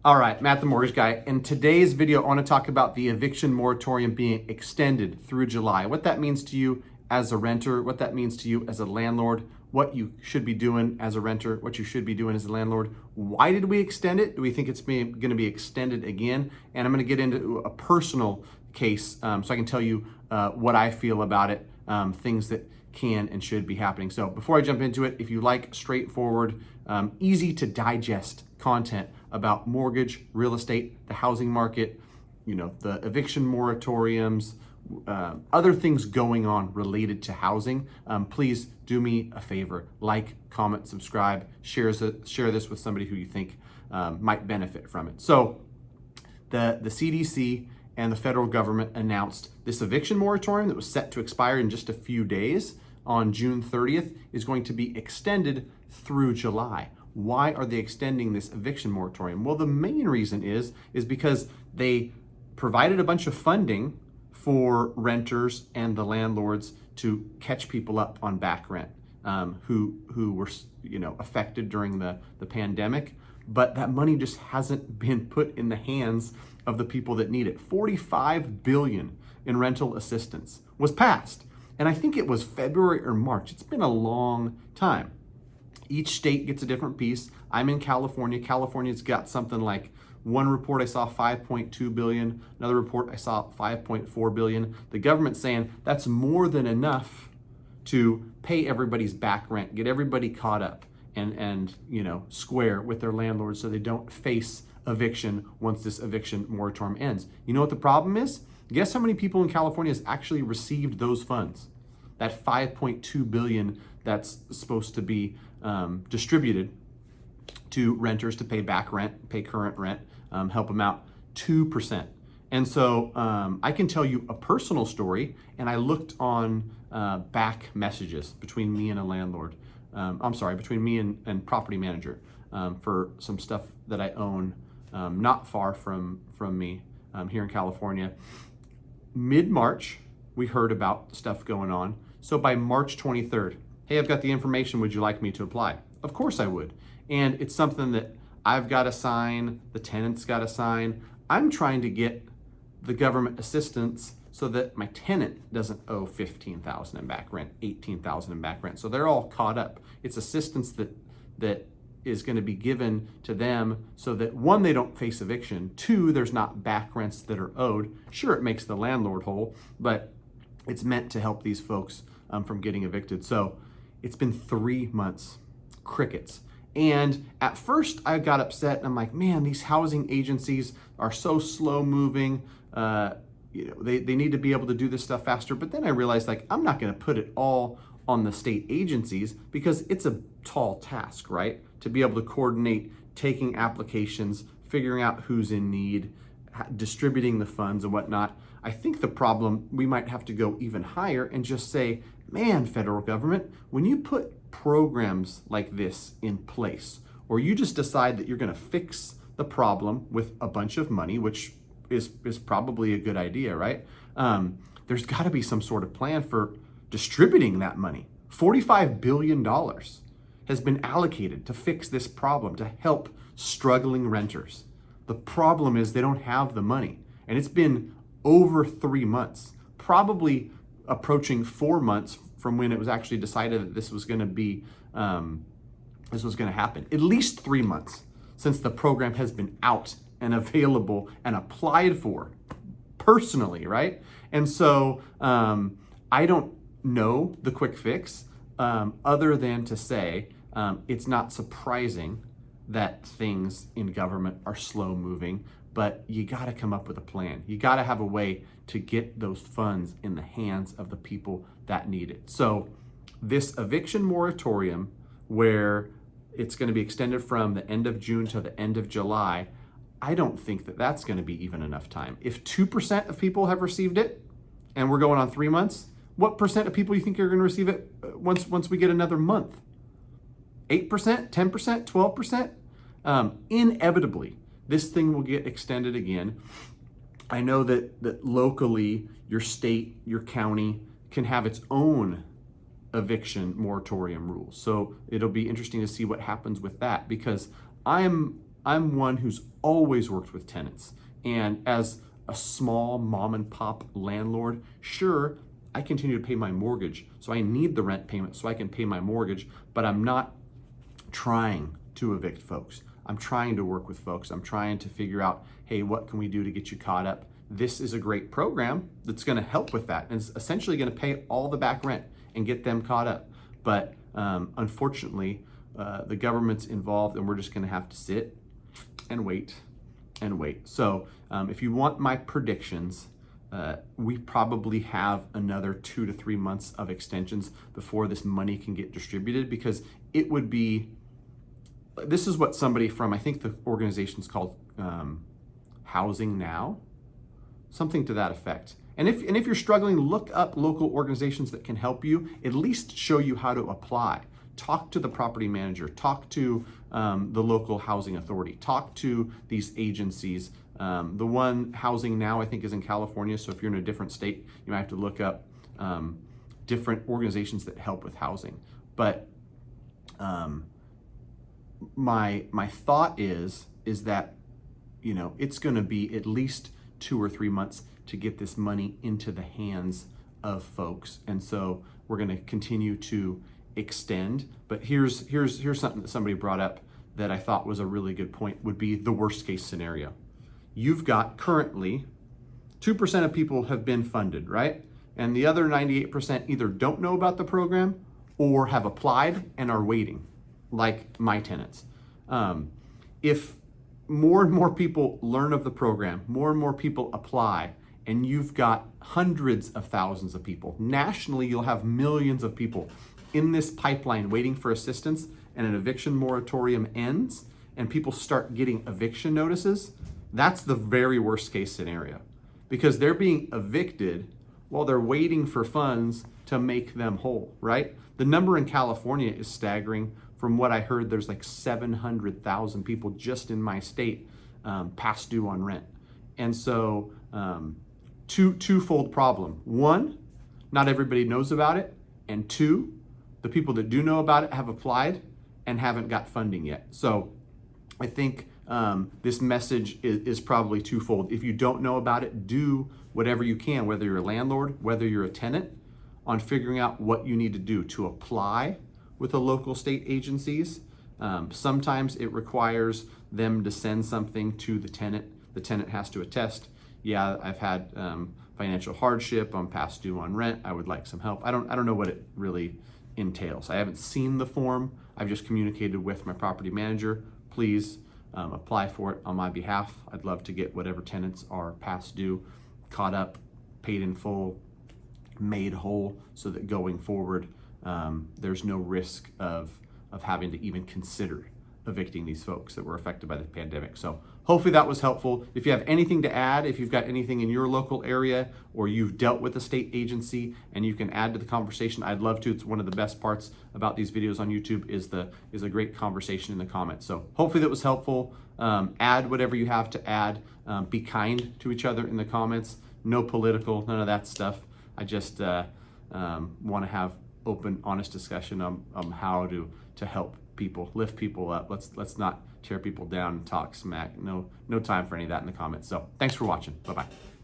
All right, Matt the Mortgage Guy. In today's video, I want to talk about the eviction moratorium being extended through July. What that means to you as a renter, what that means to you as a landlord, what you should be doing as a renter, what you should be doing as a landlord. Why did we extend it? Do we think it's going to be extended again? And I'm going to get into a personal case so I can tell you what I feel about it, things that can and should be happening. So before I jump into it, if you like straightforward, easy to digest content about mortgage, real estate, the housing market, the eviction moratoriums, other things going on related to housing, please do me a favor, like, comment, subscribe, share this with somebody who you think might benefit from it. So the CDC and the federal government announced this eviction moratorium that was set to expire in just a few days on June 30th is going to be extended through July. Why are they extending this eviction moratorium? Well, the main reason is because they provided a bunch of funding for renters and the landlords to catch people up on back rent who were affected during the pandemic. But that money just hasn't been put in the hands of the people that need it. $45 billion in rental assistance was passed. And I think it was February or March. It's been a long time. Each state gets a different piece. I'm in California. California's got something like, one report I saw 5.2 billion, another report I saw 5.4 billion. The government's saying that's more than enough to pay everybody's back rent, get everybody caught up and square with their landlords so they don't face eviction once this eviction moratorium ends. You know what the problem is? Guess how many people in California has actually received those funds? That 5.2 billion that's supposed to be distributed to renters to pay back rent, pay current rent, help them out, 2%. And so I can tell you a personal story, and I looked on back messages between me and a landlord. Between me and property manager for some stuff that I own not far from me here in California. Mid-March, we heard about stuff going on. So by March 23rd, hey, I've got the information. Would you like me to apply? Of course I would. And it's something that I've got to sign, the tenant's got to sign. I'm trying to get the government assistance so that my tenant doesn't owe $15,000 in back rent, $18,000 in back rent. So they're all caught up. It's assistance that is going to be given to them so that, one, they don't face eviction, two, there's not back rents that are owed. Sure, it makes the landlord whole, but it's meant to help these folks from getting evicted. So it's been 3 months, crickets. And at first I got upset and I'm like, man, these housing agencies are so slow moving. They need to be able to do this stuff faster. But then I realized, I'm not going to put it all on the state agencies because it's a tall task, right? To be able to coordinate taking applications, figuring out who's in need, distributing the funds and whatnot. I think the problem, we might have to go even higher and just say, man, federal government, when you put programs like this in place, or you just decide that you're going to fix the problem with a bunch of money, which is probably a good idea, right? There's got to be some sort of plan for distributing that money. $45 billion has been allocated to fix this problem, to help struggling renters. The problem is they don't have the money. And it's been over 3 months, probably approaching 4 months from when it was actually decided that this was going to be, this was going to happen. At least 3 months since the program has been out and available and applied for personally, right? And so I don't know the quick fix other than to say it's not surprising that things in government are slow moving, but you got to come up with a plan. You got to have a way to get those funds in the hands of the people that need it. So this eviction moratorium, where it's going to be extended from the end of June to the end of July, I don't think that that's going to be even enough time. If 2% of people have received it and we're going on 3 months, what percent of people do you think are going to receive it once we get another month? 8%, 10%, 12%? Inevitably, this thing will get extended again. I know that locally, your state, your county can have its own eviction moratorium rules. So it'll be interesting to see what happens with that, because I'm I'm one who's always worked with tenants. And as a small mom and pop landlord, sure, I continue to pay my mortgage. So I need the rent payment so I can pay my mortgage, but I'm not trying to evict folks. I'm trying to work with folks. I'm trying to figure out, hey, what can we do to get you caught up? This is a great program that's going to help with that. And it's essentially going to pay all the back rent and get them caught up. But unfortunately, the government's involved, and we're just going to have to sit and wait and wait. So if you want my predictions, we probably have another 2 to 3 months of extensions before this money can get distributed, because it would be, this is what somebody from, I think the organization's called Housing Now, something to that effect. And if you're struggling, look up local organizations that can help you, at least show you how to apply. Talk to the property manager, talk to the local housing authority, talk to these agencies. The one, Housing Now, I think is in California, so if you're in a different state, you might have to look up different organizations that help with housing. But my thought is that, you know, it's gonna be at least 2 or 3 months to get this money into the hands of folks. And so we're gonna continue to extend. But here's something that somebody brought up that I thought was a really good point, would be the worst case scenario. You've got currently 2% of people have been funded, right? And the other 98% either don't know about the program or have applied and are waiting, like my tenants. If more and more people learn of the program, more and more people apply, and you've got hundreds of thousands of people, nationally you'll have millions of people in this pipeline waiting for assistance, and an eviction moratorium ends and people start getting eviction notices, that's the very worst case scenario, because they're being evicted while they're waiting for funds to make them whole, right? The number in California is staggering. From what I heard, there's like 700,000 people just in my state past due on rent. And so twofold problem. One, not everybody knows about it. And two, the people that do know about it have applied and haven't got funding yet. So I think this message is probably twofold. If you don't know about it, do whatever you can, whether you're a landlord, whether you're a tenant, on figuring out what you need to do to apply with the local state agencies. Sometimes it requires them to send something to the tenant. The tenant has to attest, yeah, I've had financial hardship, I'm past due on rent, I would like some help. I don't know what it really entails. I haven't seen the form. I've just communicated with my property manager. Please apply for it on my behalf. I'd love to get whatever tenants are past due caught up, paid in full, made whole, so that going forward, there's no risk of having to even consider evicting these folks that were affected by the pandemic. So hopefully that was helpful. If you have anything to add, if you've got anything in your local area, or you've dealt with a state agency and you can add to the conversation, I'd love to. It's one of the best parts about these videos on YouTube is a great conversation in the comments. So hopefully that was helpful. Add whatever you have to add. Be kind to each other in the comments. No political, none of that stuff. I just want to have open, honest discussion on how to help people, lift people up. Let's not tear people down and talk smack. No time for any of that in the comments. So thanks for watching. Bye-bye.